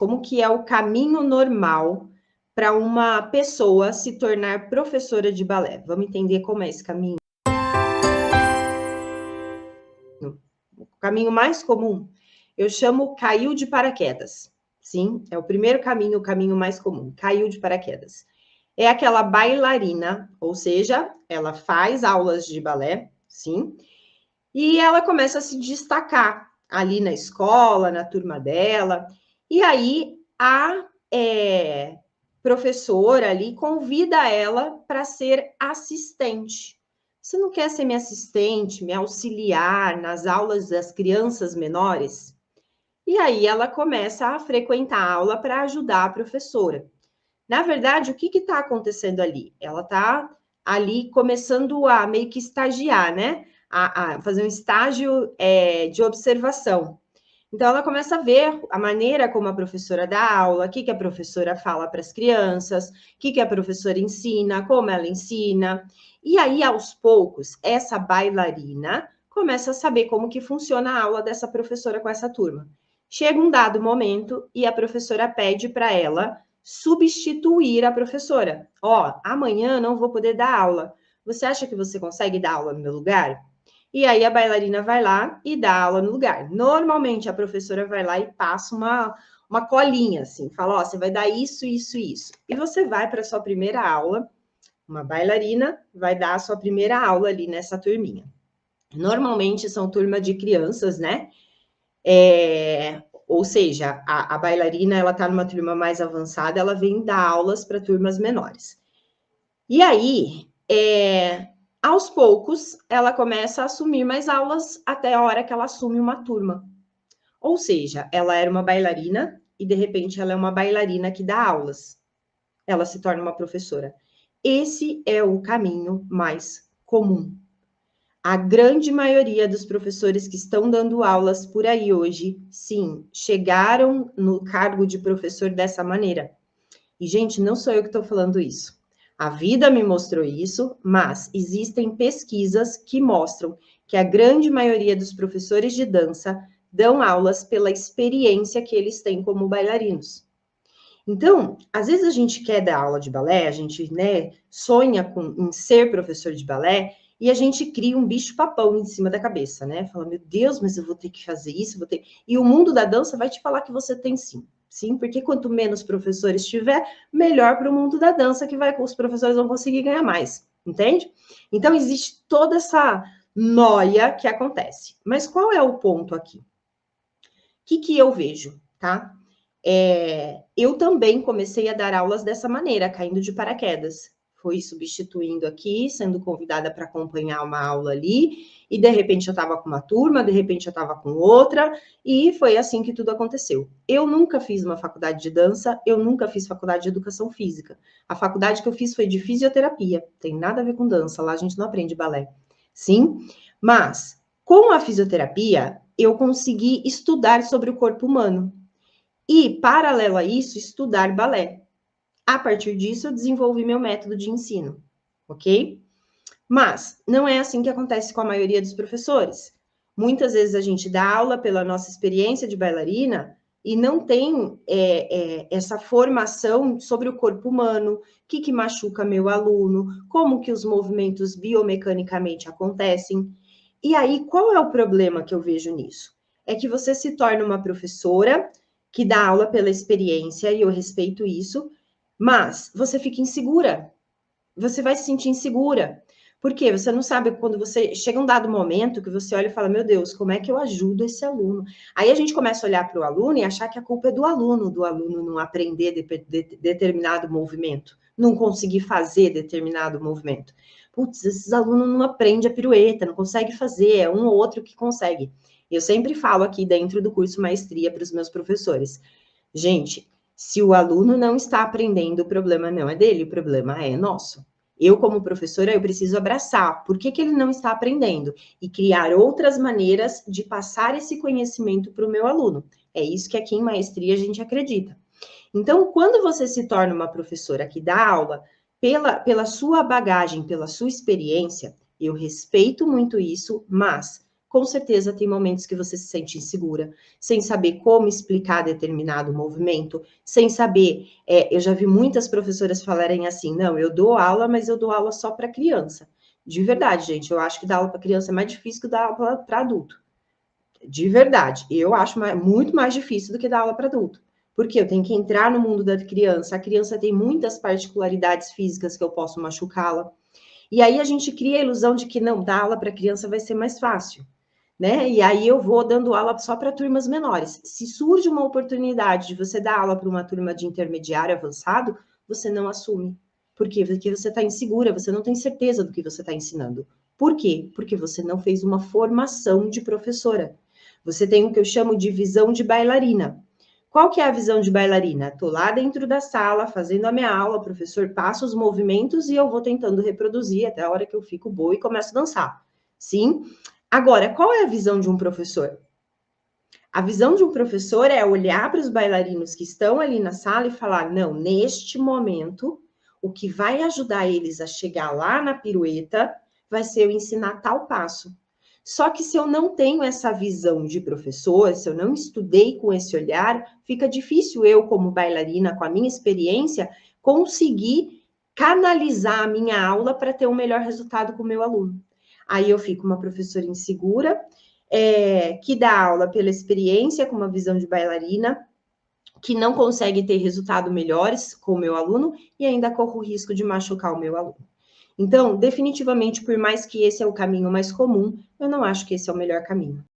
como que é o caminho normal para uma pessoa se tornar professora de balé. Vamos entender como é esse caminho? O caminho mais comum, eu chamo caiu de paraquedas. Sim, é o primeiro caminho, o caminho mais comum, caiu de paraquedas. É aquela bailarina, ou seja, ela faz aulas de balé, sim, e ela começa a se destacar ali na escola, na turma dela, e aí a professora ali convida ela para ser assistente. Você não quer ser minha assistente, me auxiliar nas aulas das crianças menores? E aí ela começa a frequentar a aula para ajudar a professora. Na verdade, o que está acontecendo ali? Ela está ali começando a meio que estagiar, né? A fazer um estágio de observação. Então, ela começa a ver a maneira como a professora dá aula, o que a professora fala para as crianças, o que a professora ensina, como ela ensina. E aí, aos poucos, essa bailarina começa a saber como que funciona a aula dessa professora com essa turma. Chega um dado momento e a professora pede para ela substituir a professora. Ó, amanhã não vou poder dar aula. Você acha que você consegue dar aula no meu lugar? E aí a bailarina vai lá e dá aula no lugar. Normalmente a professora vai lá e passa uma colinha, assim, fala, ó, você vai dar isso, isso, isso. E você vai para a sua primeira aula, uma bailarina vai dar a sua primeira aula ali nessa turminha. Normalmente são turma de crianças, né? Ou seja, a bailarina, ela tá numa turma mais avançada, ela vem dar aulas para turmas menores. E aí, aos poucos, ela começa a assumir mais aulas até a hora que ela assume uma turma. Ou seja, ela era uma bailarina e, de repente, ela é uma bailarina que dá aulas. Ela se torna uma professora. Esse é o caminho mais comum. A grande maioria dos professores que estão dando aulas por aí hoje, sim, chegaram no cargo de professor dessa maneira. E, gente, não sou eu que estou falando isso. A vida me mostrou isso, mas existem pesquisas que mostram que a grande maioria dos professores de dança dão aulas pela experiência que eles têm como bailarinos. Então, às vezes a gente quer dar aula de balé, a gente, né, sonha em ser professor de balé e a gente cria um bicho-papão em cima da cabeça, né? Fala, meu Deus, mas eu vou ter que fazer isso, vou ter... E o mundo da dança vai te falar que você tem sim. Sim, porque quanto menos professores tiver, melhor para o mundo da dança, que os professores vão conseguir ganhar mais, entende? Então, existe toda essa noia que acontece. Mas qual é o ponto aqui? O que eu vejo, tá? Eu também comecei a dar aulas dessa maneira, caindo de paraquedas. Fui substituindo aqui, sendo convidada para acompanhar uma aula ali, e de repente eu estava com uma turma, de repente eu estava com outra, e foi assim que tudo aconteceu. Eu nunca fiz uma faculdade de dança, eu nunca fiz faculdade de educação física. A faculdade que eu fiz foi de fisioterapia, tem nada a ver com dança, lá a gente não aprende balé. Sim, mas com a fisioterapia, eu consegui estudar sobre o corpo humano. E, paralelo a isso, estudar balé. A partir disso, eu desenvolvi meu método de ensino, ok? Mas não é assim que acontece com a maioria dos professores. Muitas vezes a gente dá aula pela nossa experiência de bailarina e não tem essa formação sobre o corpo humano, o que machuca meu aluno, como que os movimentos biomecanicamente acontecem. E aí, qual é o problema que eu vejo nisso? É que você se torna uma professora que dá aula pela experiência, e eu respeito isso, mas você fica insegura. Você vai se sentir insegura. Por quê? Você não sabe quando você chega um dado momento que você olha e fala, meu Deus, como é que eu ajudo esse aluno? Aí a gente começa a olhar para o aluno e achar que a culpa é do aluno não aprender determinado movimento, não conseguir fazer determinado movimento. Putz, esses alunos não aprendem a pirueta, não conseguem fazer, é um ou outro que consegue. Eu sempre falo aqui dentro do curso Maestria para os meus professores. Gente, se o aluno não está aprendendo, o problema não é dele, o problema é nosso. Eu, como professora, eu preciso abraçar por que ele não está aprendendo e criar outras maneiras de passar esse conhecimento para o meu aluno. É isso que aqui em Maestria a gente acredita. Então, quando você se torna uma professora que dá aula pela sua bagagem, pela sua experiência, eu respeito muito isso, mas Com certeza tem momentos que você se sente insegura, sem saber como explicar determinado movimento, sem saber. Eu já vi muitas professoras falarem assim: não, eu dou aula, mas eu dou aula só para criança. De verdade, gente, eu acho que dar aula para criança é mais difícil que dar aula para adulto. De verdade, eu acho muito mais difícil do que dar aula para adulto. Porque eu tenho que entrar no mundo da criança, a criança tem muitas particularidades físicas que eu posso machucá-la. E aí a gente cria a ilusão de que não, dar aula para criança vai ser mais fácil, né? E aí eu vou dando aula só para turmas menores. Se surge uma oportunidade de você dar aula para uma turma de intermediário avançado, você não assume. Por quê? Porque você está insegura, você não tem certeza do que você está ensinando. Por quê? Porque você não fez uma formação de professora. Você tem o que eu chamo de visão de bailarina. Qual que é a visão de bailarina? Estou lá dentro da sala, fazendo a minha aula, o professor passa os movimentos e eu vou tentando reproduzir até a hora que eu fico boa e começo a dançar. Sim? Agora, qual é a visão de um professor? A visão de um professor é olhar para os bailarinos que estão ali na sala e falar: não, neste momento, o que vai ajudar eles a chegar lá na pirueta vai ser eu ensinar tal passo. Só que se eu não tenho essa visão de professor, se eu não estudei com esse olhar, fica difícil eu, como bailarina, com a minha experiência, conseguir canalizar a minha aula para ter um melhor resultado com o meu aluno. Aí eu fico uma professora insegura, que dá aula pela experiência, com uma visão de bailarina, que não consegue ter resultados melhores com o meu aluno e ainda corro o risco de machucar o meu aluno. Então, definitivamente, por mais que esse é o caminho mais comum, eu não acho que esse é o melhor caminho.